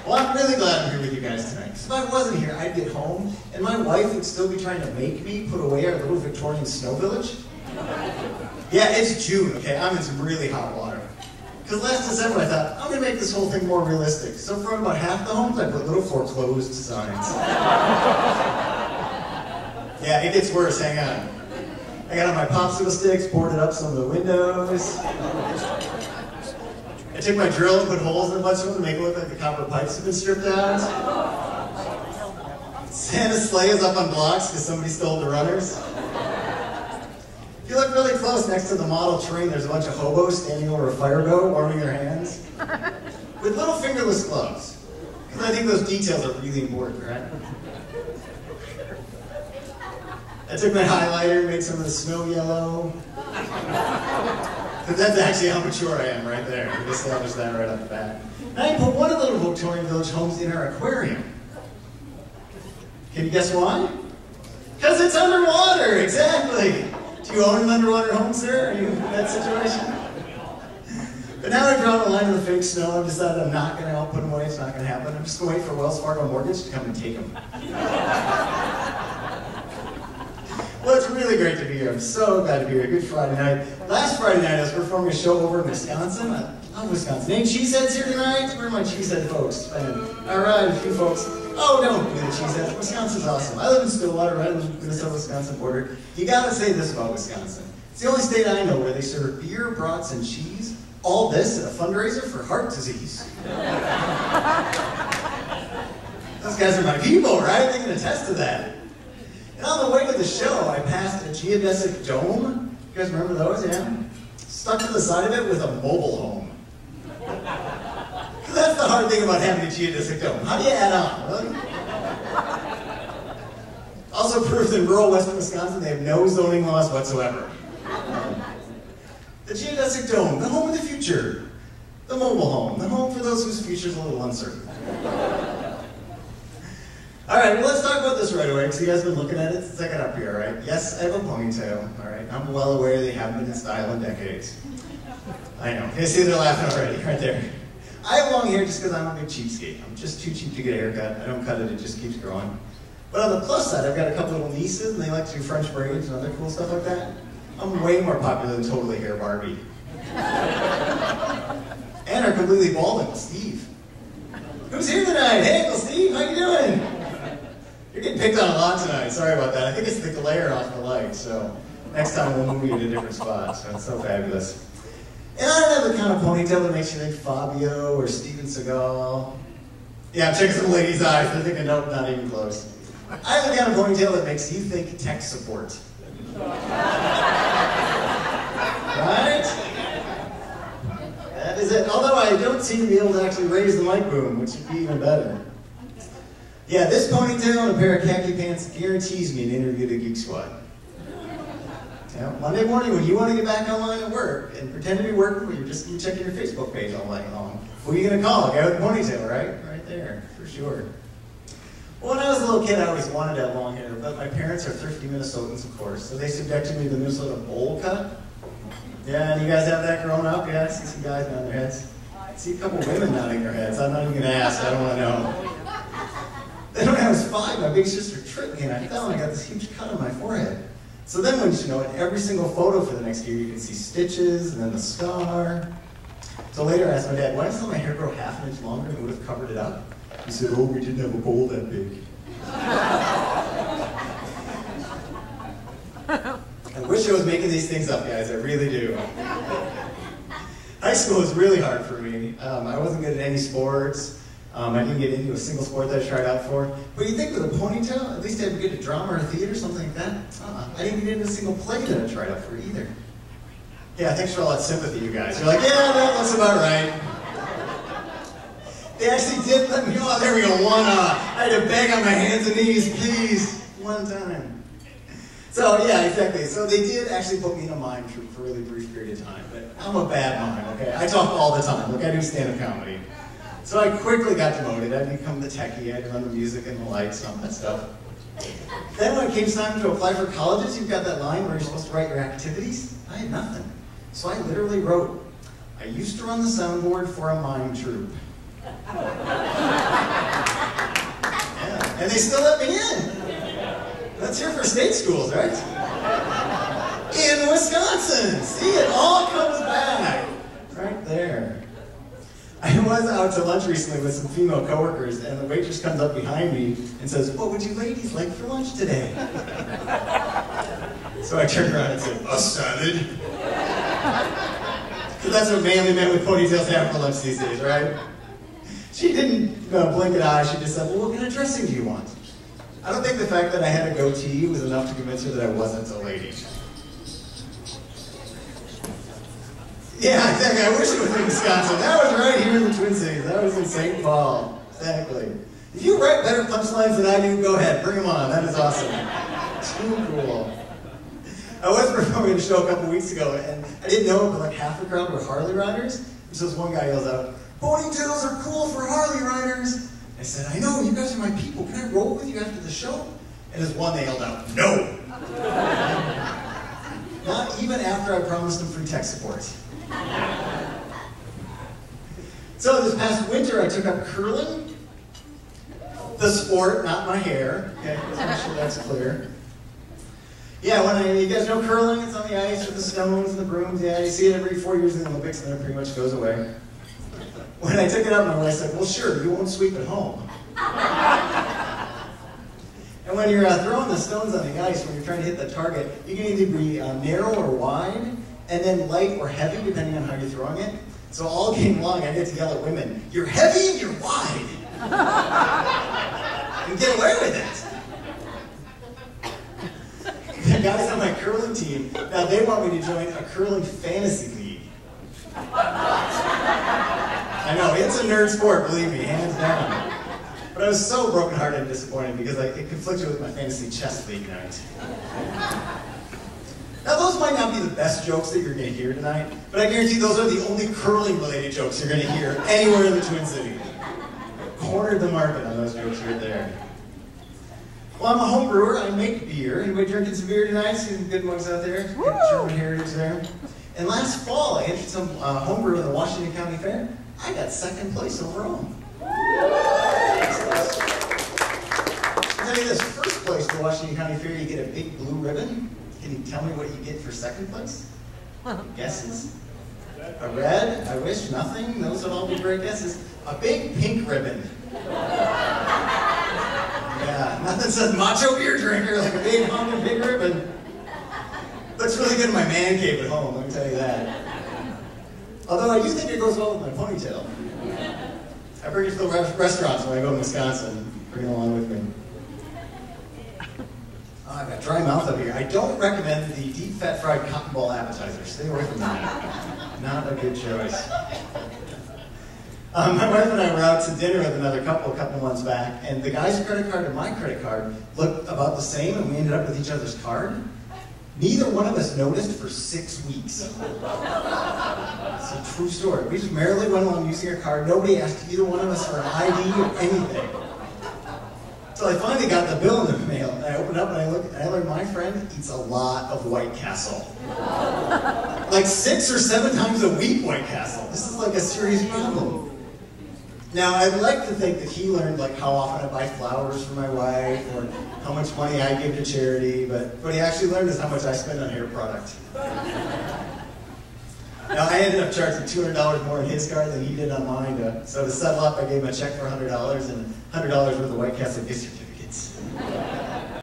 Well, I'm really glad I'm here with you guys tonight. Because if I wasn't here, I'd get home, and my wife would still be trying to make me put away our little Victorian snow village. Yeah, it's June, okay? I'm in some really hot water. Because last December I thought, I'm going to make this whole thing more realistic. So for about half the homes, I put little foreclosed signs. Yeah, it gets worse, hang on. I got on my popsicle sticks, boarded up some of the windows. I took my drill and put holes in a bunch of them to make it look like the copper pipes have been stripped out. Santa's sleigh is up on blocks because somebody stole the runners. If you look really close next to the model train, there's a bunch of hobos standing over a fire boat, warming their hands, with little fingerless gloves. Because I think those details are really important, right? I took my highlighter, made some of the snow yellow. Because that's actually how mature I am right there. We established that right off the bat. Now I put one of the little Victorian Village homes in our aquarium. Can you guess why? Because it's underwater, exactly. Do you own an underwater home, sir? Are you in that situation? But now I've drawn a line in the fake snow. I've decided I'm not going to put them away. It's not going to happen. I'm just going to wait for Wells Fargo Mortgage to come and take them. Well, it's really great to be here. I'm so glad to be here. Good Friday night. Last Friday night, I was performing a show over in Wisconsin. I love Wisconsin. Any cheeseheads here tonight? Where are my cheesehead folks? All right, a few folks. Oh, don't give me the cheeseheads. Wisconsin's awesome. I live in Stillwater, right on the Minnesota-Wisconsin border. You gotta say this about Wisconsin. It's the only state I know where they serve beer, brats, and cheese. All this at a fundraiser for heart disease. Those guys are my people, right? They can attest to that. And on the way to the show, I passed a geodesic dome. You guys remember those, yeah? Stuck to the side of it with a mobile home. That's the hard thing about having a geodesic dome. How do you add on, really? Also proved in rural western Wisconsin, they have no zoning laws whatsoever. The geodesic dome, the home of the future. The mobile home, the home for those whose future is a little uncertain. All right, well, let's talk about this right away, because you guys have been looking at it since I got up here, right? Yes, I have a ponytail, all right? I'm well aware they haven't been in style in decades. I know. You see, they're laughing already, right there. I have long hair just because I'm a big cheapskate. I'm just too cheap to get a haircut. I don't cut it, it just keeps growing. But on the plus side, I've got a couple little nieces, and they like to do French braids and other cool stuff like that. I'm way more popular than Totally Hair Barbie. And our completely bald Uncle Steve. Who's here tonight? Hey, Uncle Steve, how you doing? You're getting picked on a lot tonight. Sorry about that. I think it's the glare off the light, so next time we'll move you to a different spot. So it's so fabulous. And I don't have the kind of ponytail that makes you think Fabio or Steven Seagal. Yeah, I'm checking some ladies' eyes. They're thinking, nope, not even close. I have the kind of ponytail that makes you think tech support. Right? That is it. Although I don't seem to be able to actually raise the mic boom, which would be even better. Yeah, this ponytail and a pair of khaki pants guarantees me an interview at Geek Squad. Yeah, Monday morning when you want to get back online at work and pretend to be working, but you're just checking your Facebook page all night long. Who are you going to call? A guy with a ponytail, right? Right there, for sure. Well, when I was a little kid, I always wanted to have long hair, but my parents are thrifty Minnesotans, of course, so they subjected me to the Minnesota bowl cut. Yeah, and you guys have that growing up? Yeah, I see some guys nodding their heads. I see a couple women nodding their heads. I'm not even going to ask. I don't want to know. Then when I was 5, my big sister tripped me, and I fell, and I got this huge cut on my forehead. So then, when you know, in every single photo for the next year, you can see stitches, and then the scar. So later, I asked my dad, why didn't my hair grow half an inch longer and it would have covered it up? He said, oh, we didn't have a bowl that big. I wish I was making these things up, guys. I really do. High school was really hard for me. I wasn't good at any sports. I didn't get into a single sport that I tried out for. But you think with a ponytail, at least I'd get a drama or a theater, something like that. I didn't get into a single play that I tried out for either. Yeah, thanks for all that sympathy, you guys. You're like, yeah, that's about right. They actually did let me, oh, there we go, one. I had to beg on my hands and knees, please, one time. So, yeah, exactly. So they did actually put me in a mime troupe for a really brief period of time. But I'm a bad mime, okay? I talk all the time. Look, I do stand-up comedy. So I quickly got demoted. I'd become the techie. I'd run the music and the lights and all that stuff. Then when it came time to apply for colleges, you've got that line where you're supposed to write your activities. I had nothing. So I literally wrote, I used to run the soundboard for a mime troupe. they still let me in. That's here for state schools, right? In Wisconsin. See, it all comes back. Right there. I was out to lunch recently with some female coworkers, and the waitress comes up behind me and says, "What would you ladies like for lunch today?" So I turned around and said, "A salad." Because that's what manly men with ponytails have for lunch these days, right? She didn't blink an eye. She just said, "Well, what kind of dressing do you want?" I don't think the fact that I had a goatee was enough to convince her that I wasn't a lady. Yeah, exactly. I wish it was in Wisconsin. That was right here in the Twin Cities. That was in St. Paul. Exactly. If you write better punchlines than I do, go ahead. Bring them on. That is awesome. Too cool. I was performing a show a couple weeks ago, and I didn't know it, but like half the crowd were Harley riders. So this one guy yells out, "Ponytails are cool for Harley riders." I said, "I know, you guys are my people. Can I roll with you after the show?" And as one, they yelled out, "No." Not even after I promised them free tech support. So this past winter, I took up curling. The sport, not my hair. Okay, let's make sure that's clear. Yeah, you guys know curling? It's on the ice with the stones and the brooms. Yeah, you see it every 4 years in the Olympics, and then it pretty much goes away. When I took it up, my wife said, "Well, sure, you won't sweep at home." And when you're throwing the stones on the ice, when you're trying to hit the target, you can either be narrow or wide, and then light or heavy, depending on how you're throwing it. So all game long, I get to yell at women, "You're heavy and you're wide." And get away with it. The guys on my curling team, now they want me to join a curling fantasy league. I know, it's a nerd sport, believe me, hands down. But I was so brokenhearted and disappointed because it conflicted with my fantasy chess league night. Now those might not be the best jokes that you're going to hear tonight, but I guarantee those are the only curling-related jokes you're going to hear anywhere in the Twin Cities. Cornered the market on those jokes right there. Well, I'm a home brewer. I make beer. Anybody drinking some beer tonight? See some good mugs out there? Good German heritage there. And last fall, I entered some home brew in the Washington County Fair. I got second place overall. I'll tell you this, first place to Washington County Fair, you get a big blue ribbon. Can you tell me what you get for second place? Guesses? A red? I wish nothing. Those would all be great guesses. A big pink ribbon. Yeah, nothing says macho beer drinker like a big honking big ribbon. Looks really good in my man cave at home, let me tell you that. Although I do think it goes well with my ponytail. I bring it to the restaurants when I go to Wisconsin. Bring it along with me. Oh, I've got dry mouth up here. I don't recommend the deep fat fried cotton ball appetizer. Stay away from that. Not a good choice. My wife and I were out to dinner with another couple a couple months back, and the guy's credit card and my credit card looked about the same, and we ended up with each other's card. Neither one of us noticed for 6 weeks. It's a true story. We just merrily went along using our card. Nobody asked either one of us for an ID or anything. So I finally got the bill in the mail, and I opened up and I looked, and I learned my friend eats a lot of White Castle. Like 6 or 7 times a week, White Castle. This is like a serious problem. Now, I'd like to think that he learned like how often I buy flowers for my wife, or how much money I give to charity, but what he actually learned is how much I spend on hair product. Now, I ended up charging $200 more on his card than he did on mine, so to settle up, I gave him a check for $100 and $100 worth of White Castle gift certificate.